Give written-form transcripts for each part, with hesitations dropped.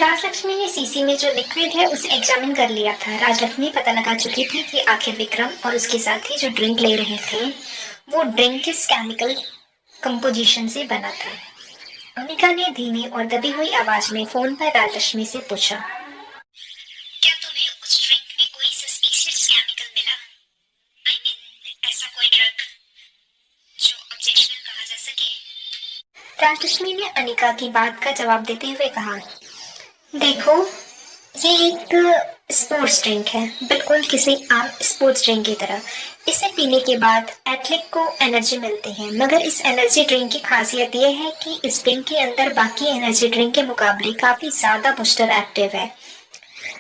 राजलक्ष्मी ने सीसी में जो लिक्विड है उसे एग्जामिन कर लिया था। राजलक्ष्मी पता लगा चुकी थी कि आखिर विक्रम और उसके साथी जो ड्रिंक ले रहे थे वो ड्रिंक किस केमिकल कंपोजिशन से बना था। अनिका ने धीमी और दबी हुई आवाज में फोन पर राजलक्ष्मी से पूछा, क्या तुम्हें उस ड्रिंक में कोई सस्पिशियस केमिकल मिला? आई मीन ऐसा कोई ड्रग जो ऑब्जेक्शनल कहा जा सके? राजलक्ष्मी ने अनिका की बात का जवाब देते हुए कहा, देखो, ये एक स्पोर्ट्स ड्रिंक है, बिल्कुल किसी आम स्पोर्ट्स ड्रिंक की तरह। इसे पीने के बाद एथलीट को एनर्जी मिलती है, मगर इस एनर्जी ड्रिंक की खासियत ये है कि इस ड्रिंक के अंदर बाकी एनर्जी ड्रिंक के मुकाबले काफी ज्यादा बूस्टर एक्टिव है।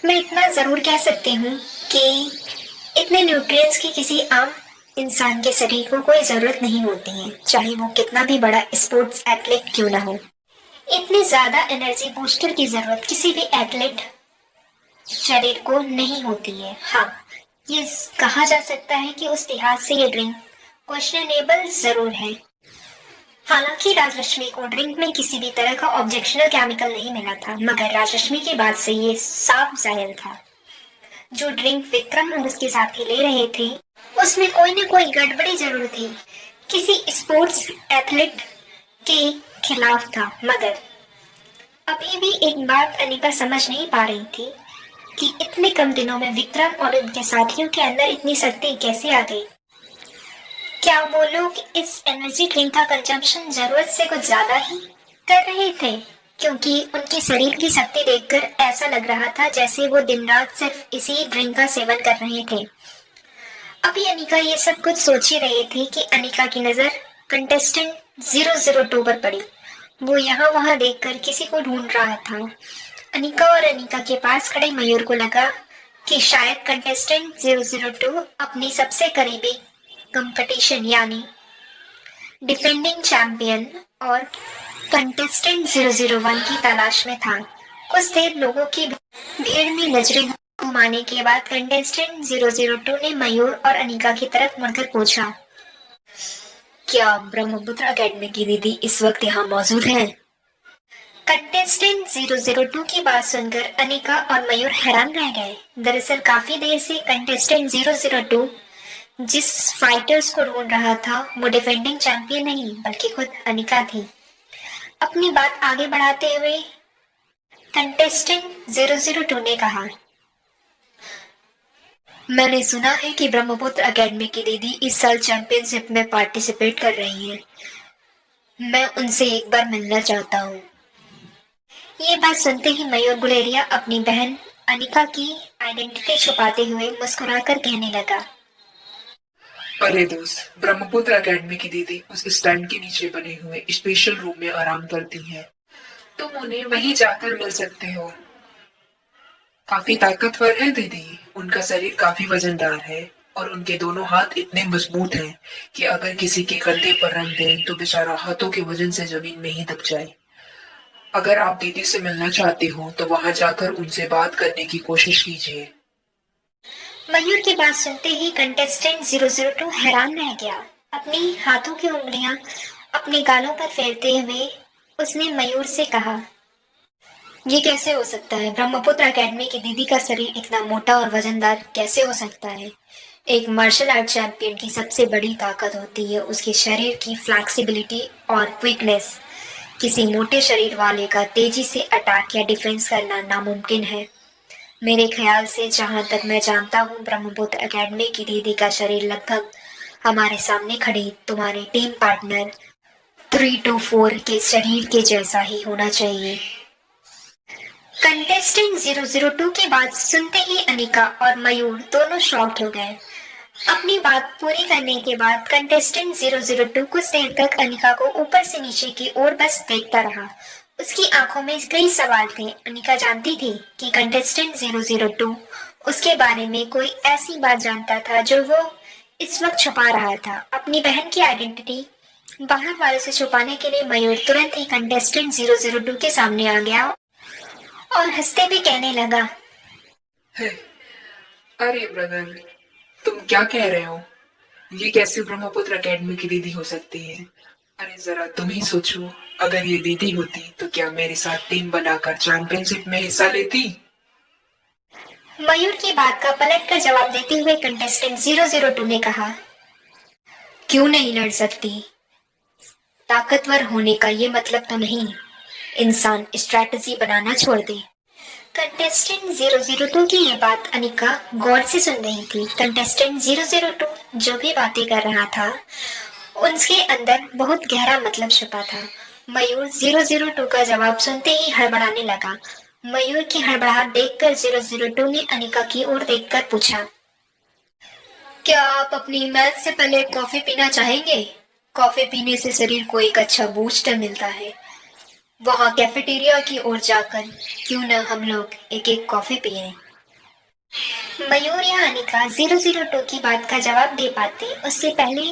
मैं इतना जरूर कह सकती हूँ कि इतने न्यूट्रिएंट्स की किसी आम इंसान के शरीर को कोई जरूरत नहीं होती है, चाहे वो कितना भी बड़ा स्पोर्ट्स एथलीट क्यों ना हो। इतनी ज्यादा एनर्जी बूस्टर की जरूरत किसी भी एथलीट शरीर को नहीं होती है। हाँ, ये कहा जा सकता है कि उस लिहाज से ये ड्रिंक क्वेश्चनेबल जरूर है। हालांकि राजलक्ष्मी को ड्रिंक में किसी भी तरह का ऑब्जेक्शनल केमिकल नहीं मिला था, मगर राजलक्ष्मी की बात से ये साफ जाहिर था, जो ड्रिंक विक्रम और उसके साथी ले रहे थे उसमें कोई न कोई गड़बड़ी जरूर थी, किसी स्पोर्ट्स एथलीट के खिलाफ था। मगर अभी भी एक बात अनिका समझ नहीं पा रही थी कि इतने कम दिनों में विक्रम और उनके साथियों के अंदर इतनी शक्ति कैसे आ गई। क्या वो लोग इस एनर्जी ड्रिंक का कंजम्पशन जरूरत से कुछ ज्यादा ही कर रहे थे? क्योंकि उनके शरीर की शक्ति देखकर ऐसा लग रहा था जैसे वो दिन रात सिर्फ इसी ड्रिंक का सेवन कर रहे थे। अभी अनिका ये सब कुछ सोच ही रही थी कि अनिका की नजर कंटेस्टेंट 002 पर पड़ी। वो यहाँ वहाँ देखकर किसी को ढूंढ रहा था। अनिका और अनिका के पास खड़े मयूर को लगा कि शायद कंटेस्टेंट 002 अपनी सबसे करीबी कंपटीशन यानी डिफेंडिंग चैंपियन और कंटेस्टेंट 001 की तलाश में था। कुछ देर लोगों की भीड़ में नजरें घुमाने के बाद कंटेस्टेंट 002 ने मयूर और अनिका की तरफ मुड़कर पूछा, क्या ब्रह्मपुत्र एकेडमी की दीदी इस वक्त यहाँ मौजूद है? कंटेस्टेंट 002 की बात सुनकर अनिका और मयूर हैरान रह गए। दरअसल काफी देर से कंटेस्टेंट 002 जिस फाइटर्स को ढूंढ रहा था वो डिफेंडिंग चैंपियन नहीं बल्कि खुद अनिका थी। अपनी बात आगे बढ़ाते हुए कंटेस्टेंट 002 ने कहा, मैंने सुना है कि ब्रह्मपुत्र एकेडमी की दीदी इस साल चैंपियनशिप में पार्टिसिपेट कर रही हैं। मैं उनसे एक बार मिलना चाहता हूँ। ये बात सुनते ही मयूर गुलेरिया अपनी बहन अनिका की आइडेंटिटी छुपाते हुए मुस्कुराकर कहने लगा, अरे दोस्त, ब्रह्मपुत्र एकेडमी की दीदी उस स्टैंड के नीचे बने हुए स्पेशल रूम में आराम करती हैं। तुम उन्हें वहीं जाकर मिल सकते हो। काफी ताकतवर है दीदी, उनका शरीर काफी वजनदार है और उनके दोनों हाथ इतने मजबूत हैं कि अगर किसी के कंधे पर रख दें तो बेचारा हाथों के वजन से जमीन में ही दब जाए। अगर आप दीदी से मिलना चाहते हो तो वहां जाकर उनसे बात करने की कोशिश कीजिए। मयूर की बात सुनते ही कंटेस्टेंट 002 हैरान रह गया। अपनी हाथों की उंगलियां अपने गालों पर फेरते हुए उसने मयूर से कहा, ये कैसे हो सकता है? ब्रह्मपुत्र एकेडमी की दीदी का शरीर इतना मोटा और वजनदार कैसे हो सकता है? एक मार्शल आर्ट चैंपियन की सबसे बड़ी ताकत होती है उसके शरीर की फ्लैक्सिबिलिटी और क्विकनेस। किसी मोटे शरीर वाले का तेजी से अटैक या डिफेंस करना नामुमकिन है। मेरे ख्याल से जहां तक मैं जानता हूँ ब्रह्मपुत्र एकेडमी की दीदी का शरीर लगभग हमारे सामने खड़ी तुम्हारे टीम पार्टनर 324 के शरीर के जैसा ही होना चाहिए। कंटेस्टेंट 002 की बात सुनते ही अनिका और मयूर दोनों शॉक्ड हो गए। अपनी बात पूरी करने के बाद कंटेस्टेंट 002 कुछ देर तक अनिका को ऊपर से नीचे की ओर बस देखता रहा। उसकी आंखों में कई सवाल थे। अनिका जानती थी कि कंटेस्टेंट 002 उसके बारे में कोई ऐसी बात जानता था जो वो इस वक्त छुपा रहा था। अपनी बहन की आइडेंटिटी बाहर वालों से छुपाने के लिए मयूर तुरंत ही कंटेस्टेंट 002 के सामने आ गया और हंसते हुए कहने लगा, अरे ब्रदर, तुम क्या कह रहे हो? ये कैसे ब्रह्मपुत्र एकेडमी की दीदी हो सकती है? अरे जरा तुम ही सोचो, अगर ये दीदी होती तो क्या मेरे साथ टीम बनाकर चैंपियनशिप में हिस्सा लेती? मयूर की बात का पलट कर जवाब देते हुए कंटेस्टेंट 002 ने कहा, क्यों नहीं लड़ सकती? ताकतवर होने का ये मतलब तो नहीं इंसान स्ट्रैटेजी बनाना छोड़ दे। कंटेस्टेंट 002 की ये बात अनिका गौर से सुन रही थी। कंटेस्टेंट 002 जो भी बातें कर रहा था उसके अंदर बहुत गहरा मतलब छुपा था। मयूर 002 का जवाब सुनते ही हड़बड़ाने लगा। मयूर की हड़बड़ाहट देखकर 002 ने अनिका की ओर देखकर पूछा, क्या आप अपनी मैच से पहले कॉफी पीना चाहेंगे? कॉफी पीने से शरीर को एक अच्छा बूस्टर मिलता है। वहाँ कैफेटेरिया की ओर जाकर क्यों न हम लोग एक एक कॉफी पिए। मयूर या अनिका 002 की बात का जवाब दे पाते उससे पहले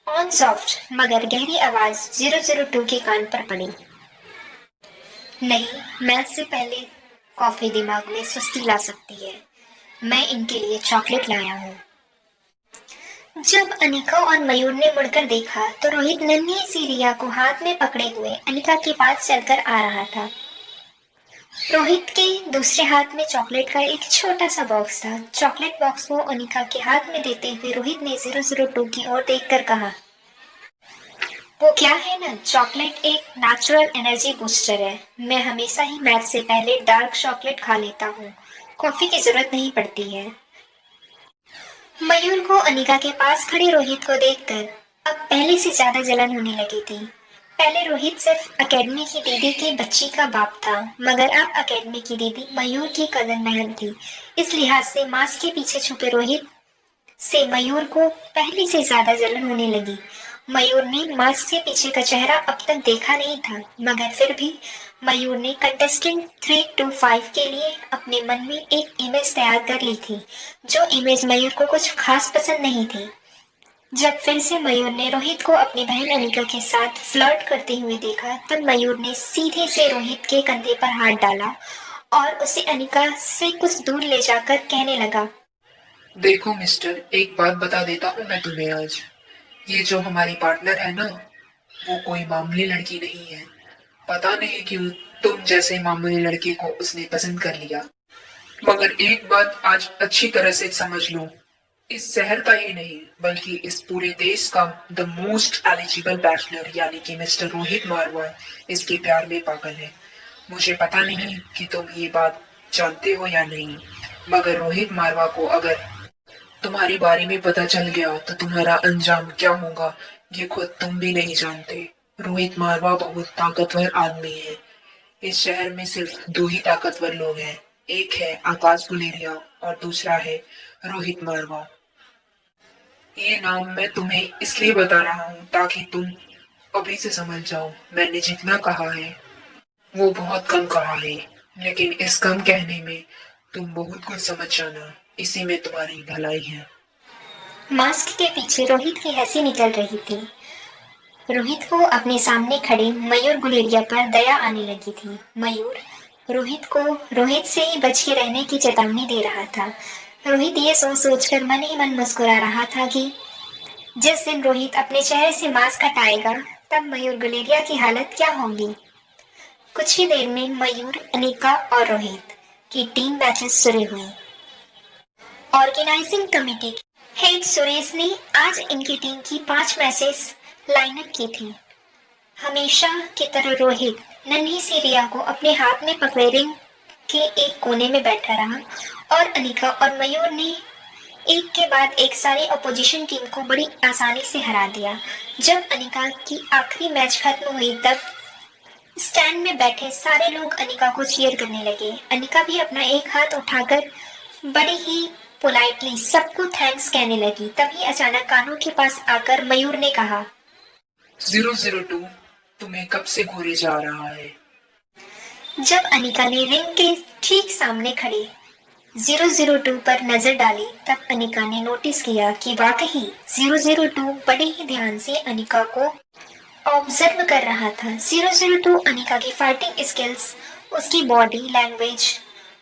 ऑन सॉफ्ट मगर गहरी आवाज 002 के कान पर पड़ी। नहीं, मैच से पहले कॉफी दिमाग में सुस्ती ला सकती है। मैं इनके लिए चॉकलेट लाया हूँ। जब अनिका और मयूर ने मुड़कर देखा तो रोहित नन्ही सी रिया को हाथ में पकड़े हुए अनिका के पास चलकर आ रहा था। रोहित के दूसरे हाथ में चॉकलेट का एक छोटा सा बॉक्स था। चॉकलेट बॉक्स को अनिका के हाथ में देते हुए रोहित ने 002 की ओर देखकर कहा, वो क्या है ना, चॉकलेट एक नेचुरल एनर्जी बूस्टर है। मैं हमेशा ही मैच से पहले डार्क चॉकलेट खा लेता हूँ। कॉफी की जरूरत नहीं पड़ती है। मयूर को अनिका के पास खड़े रोहित को देखकर अब पहले से ज्यादा जलन होने लगी थी। पहले रोहित सिर्फ अकेडमी की दीदी की बच्ची का बाप था, मगर अब अकेडमी की दीदी मयूर की कजन बहन थी। इस लिहाज से मास्क के पीछे छुपे रोहित से मयूर को पहले से ज्यादा जलन होने लगी। मयूर ने मास्क के पीछे का चेहरा अब तक देखा नहीं था, मगर फिर भी मयूर ने कंटेस्टेंट 325 के लिए अपने मन में एक इमेज तैयार कर ली थी, जो इमेज मयूर को कुछ खास पसंद नहीं थी। जब फिर से मयूर ने रोहित को अपनी बहन अनिका के साथ फ्लर्ट करते हुए देखा, तब मयूर ने सीधे से रोहित के कंधे पर हाथ डाला और उसे अनिका से कुछ दूर ले जाकर कहने लगा, देखो मिस्टर, एक बात बता देता हूँ मैं तुम्हें आज। ये जो हमारी पार्टनर है ना, वो कोई मामूली लड़की नहीं है। पता नहीं क्यों तुम जैसे मामूली लड़के को उसने पसंद कर लिया। मगर एक बात आज अच्छी तरह से समझ लो, इस शहर का ही नहीं बल्कि इस पूरे देश का द मोस्ट एलिजिबल बैचलर यानी कि मिस्टर रोहित मारवा इसके प्यार में पागल है। मुझे पता नहीं कि तुम ये बात जानते हो या नहीं, मगर रोहित मारवा को अगर तुम्हारे बारे में पता चल गया तो तुम्हारा अंजाम क्या होगा ये खुद तुम भी नहीं जानते। रोहित मारवा बहुत ताकतवर आदमी है। इस शहर में सिर्फ दो ही ताकतवर लोग हैं, एक है आकाश गुलेरिया और दूसरा है रोहित मारवा। ये नाम मैं तुम्हें इसलिए बता रहा हूँ ताकि तुम अभी से समझ जाओ। मैंने जितना कहा है वो बहुत कम कहा है, लेकिन इस कम कहने में तुम बहुत कुछ समझ जाना, इसी में तुम्हारी भलाई है। मास्क के पीछे रोहित की हंसी निकल रही थी। रोहित को अपने सामने खड़े मयूर गुलेरिया पर दया आने लगी थी। मयूर रोहित को रोहित से ही बच के रहने की चेतावनी दे रहा था। रोहित ये सोच सोचकर मन ही मन मुस्कुरा रहा था कि जिस दिन रोहित अपने चेहरे से मास्क हटाएगा तब मयूर गुलेरिया की हालत क्या होगी। कुछ ही देर में मयूर, अनिका और रोहित की टीम मैचेस शुरू हुई। ऑर्गेनाइजिंग कमेटी हेड सुरेश ने आज इनकी टीम की 5 मैचेस लाइनअप की थी। हमेशा की तरह रोहित नन्ही सी रिया को अपने हाथ में पकड़े रिंग के एक कोने में बैठा रहा और अनिका और मयूर ने एक के बाद एक सारी अपोजिशन टीम को बड़ी आसानी से हरा दिया। जब अनिका की आखिरी मैच खत्म हुई तब स्टैंड में बैठे सारे लोग अनिका को चीयर करने लगे। अनिका भी अपना एक हाथ उठाकर बड़ी ही पोलाइटली सबको थैंक्स कहने लगी। तभी अचानक कानों के पास आकर मयूर ने कहा, 002 तुम्हें कब से घूरे जा रहा है? जब अनिका ने रिंग के ठीक सामने खड़े 002 पर नजर डाली तब अनिका ने नोटिस किया कि वाकई 002 बड़े ही ध्यान से अनिका को ऑब्जर्व कर रहा था। 002 अनिका की फाइटिंग स्किल्स, उसकी बॉडी लैंग्वेज,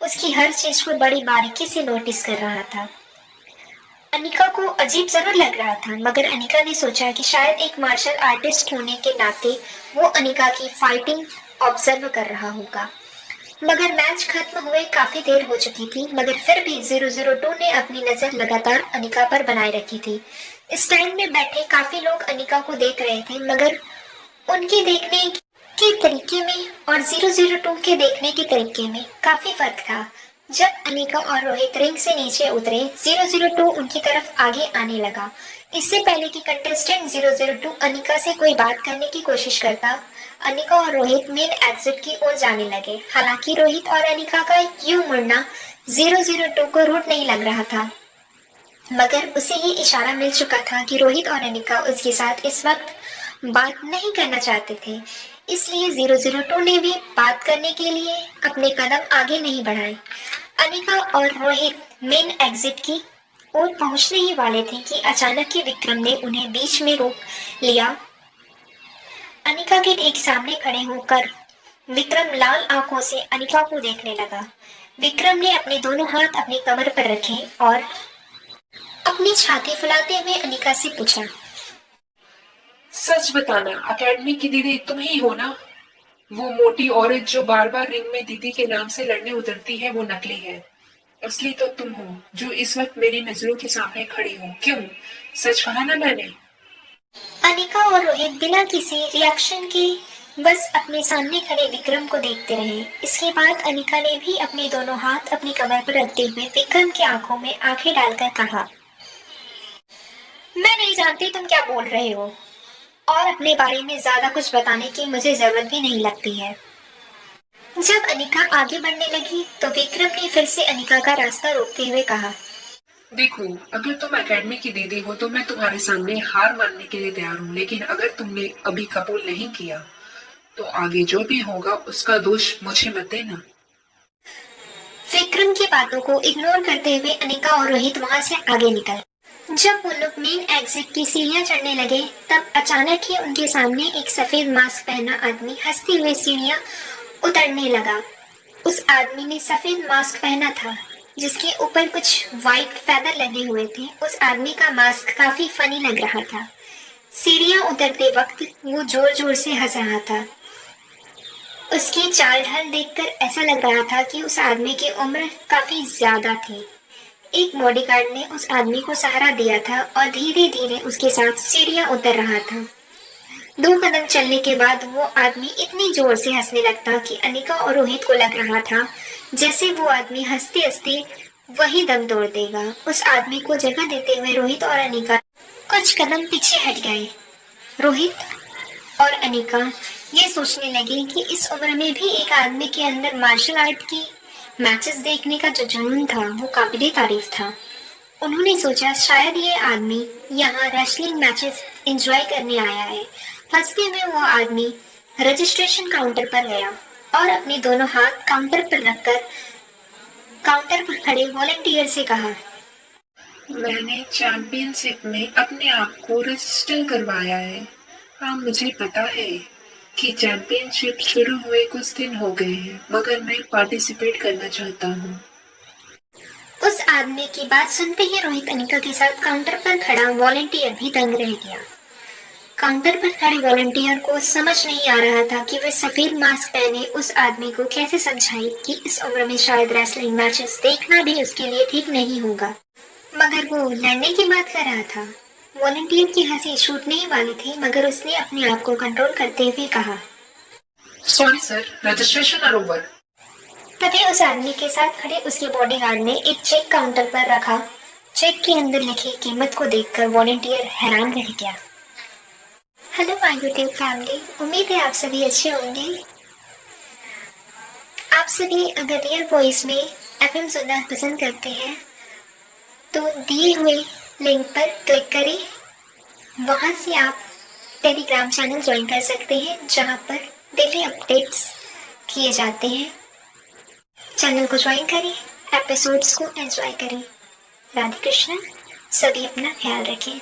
उसकी हर चीज को बड़ी बारीकी से नोटिस कर रहा था। अनिका को अजीब जरूर लग रहा था, मगर अनिका ने सोचा कि शायद एक मार्शल आर्टिस्ट होने के नाते वो अनिका की फाइटिंग ऑब्जर्व कर रहा होगा। मगर मैच खत्म हुए काफी देर हो चुकी थी, मगर फिर भी 002 ने अपनी नजर लगातार अनिका पर बनाए रखी थी। स्टैंड में बैठे काफी लोग अनिका को देख रहे थे, मगर उनके देखने के तरीके में और 002 के देखने के तरीके में काफी फर्क था। जब अनिका और रोहित रिंग से नीचे उतरे, 002 उनकी तरफ आगे आने लगा। इससे पहले कि कंटेस्टेंट 002 अनिका से कोई बात करने की कोशिश करता, अनिका और रोहित मेन एग्जिट की ओर जाने लगे। हालांकि रोहित और अनिका का यूं मुड़ना 002 को रूट नहीं लग रहा था, मगर उसे ये इशारा मिल चुका था कि रोहित और अनिका उसके साथ इस वक्त बात नहीं करना चाहते थे। इसलिए 002 ने भी बात करने के लिए अपने कदम आगे नहीं बढ़ाए। अनिका और रोहित मेन एग्जिट की ओर पहुंचने ही वाले थे कि अचानक ही विक्रम ने उन्हें बीच में रोक लिया। अनिका के ठीक सामने खड़े होकर विक्रम लाल आंखों से अनिका को देखने लगा। विक्रम ने अपने दोनों हाथ अपनी कमर पर रखे और अपनी छाती फुलाते हुए अनिका से पूछा, सच बताना, एकेडमी की दीदी तुम ही हो ना? वो मोटी औरत जो बार बार रिंग में दीदी के नाम से लड़ने उतरती है, वो नकली है। असली तो तुम हो, जो इस वक्त मेरी नजरों के सामने खड़ी हो। क्यों, सच कहा ना मैंने? अनिका और रोहित बिना किसी रिएक्शन के बस अपने सामने खड़े विक्रम को देखते रहे। इसके बाद अनिका ने भी अपने दोनों हाथ अपनी कमर पर रखते हुए विक्रम की आंखों में आंखें डालकर कहा, मैं नहीं जानती तुम क्या बोल रहे हो, और अपने बारे में ज्यादा कुछ बताने की मुझे जरूरत भी नहीं लगती है। जब अनिका आगे बढ़ने लगी तो विक्रम ने फिर से अनिका का रास्ता रोकते हुए कहा, देखो, अगर तुम एकेडमी की दीदी हो तो मैं तुम्हारे सामने हार मानने के लिए तैयार हूँ, लेकिन अगर तुमने अभी कबूल नहीं किया तो आगे जो भी होगा उसका दोष मुझे मत देना। विक्रम की बातों को इग्नोर करते हुए अनिका और रोहित वहां से आगे निकल। जब वो लोग मेन एग्जिट की सीढ़ियां चढ़ने लगे, तब अचानक ही उनके सामने एक सफेद मास्क पहना आदमी हंसते हुए सीढ़ियां उतरने लगा। उस आदमी ने सफेद मास्क पहना था, जिसके ऊपर कुछ व्हाइट फेदर लगे हुए थे। उस आदमी का मास्क काफी फनी लग रहा था। सीढ़ियां उतरते वक्त वो जोर जोर से हंस रहा था। उसकी चाल ढाल देखकर ऐसा लग रहा था कि उस आदमी की उम्र काफी ज्यादा थी। एक बॉडीगार्ड ने उस आदमी को सहारा दिया था और धीरे धीरे उसके साथ सीढ़ियां उतर रहा था। 2 कदम चलने के बाद वो आदमी इतनी जोर से हंसने लगता कि अनिका और रोहित को लग रहा था जैसे वो आदमी हंसते हंसते वही दम तोड़ देगा। उस आदमी को जगह देते हुए रोहित और अनिका कुछ कदम पीछे हट गए। रोहित और अनिका ये सोचने लगे कि इस उम्र में भी एक आदमी के अंदर मार्शल आर्ट की मैचेस देखने का जो जुनून था वो काबिले तारीफ था। उन्होंने सोचा शायद ये आदमी यहाँ रेसलिंग मैचेस एंजॉय करने आया है। हंसते हुए वो आदमी रजिस्ट्रेशन काउंटर पर गया और अपने दोनों हाथ काउंटर पर रखकर काउंटर पर खड़े वॉलंटियर से कहा, मैंने चैंपियनशिप में अपने आप को रजिस्टर करवाया है। हाँ, मुझे पता है कि चैंपियनशिप शुरू हुए कुछ दिन हो गए हैं, मगर मैं पार्टिसिपेट करना चाहता हूँ। उस आदमी की बात सुनते ही रोहित अनिका के साथ काउंटर पर खड़ा वॉलंटियर भी दंग रह गया। काउंटर पर खड़े वॉलंटियर को समझ नहीं आ रहा था कि वह सफेद मास्क पहने उस आदमी को कैसे समझाए कि इस उम्र में शायद रेसलिंग मैचेस देखना भी उसके लिए ठीक नहीं होगा, मगर वो लड़ने की बात कर रहा था। वॉलंटियर की हंसी छूटने ही वाली थी, मगर उसने अपने आप को कंट्रोल करते हुए कहा, sorry sir, registration are over. तभी उस आदमी के साथ खड़े उसके बॉडीगार्ड ने एक चेक काउंटर पर रखा। चेक के अंदर लिखी कीमत को देखकर वॉलंटियर हैरान रह गया। हेलो माय यूट्यूब फैमिली, उम्मीद है आप सभी अच्छे होंगे। आप सभी अगर रियल वॉइस में एफएम सुनना पसंद करते हैं तो दिए हुए लिंक पर क्लिक करें। वहां से आप टेलीग्राम चैनल ज्वाइन कर सकते हैं, जहां पर डेली अपडेट्स किए जाते हैं। चैनल को ज्वाइन करें, एपिसोड्स को एंजॉय करें। राधे कृष्णा, सभी अपना ख्याल रखें।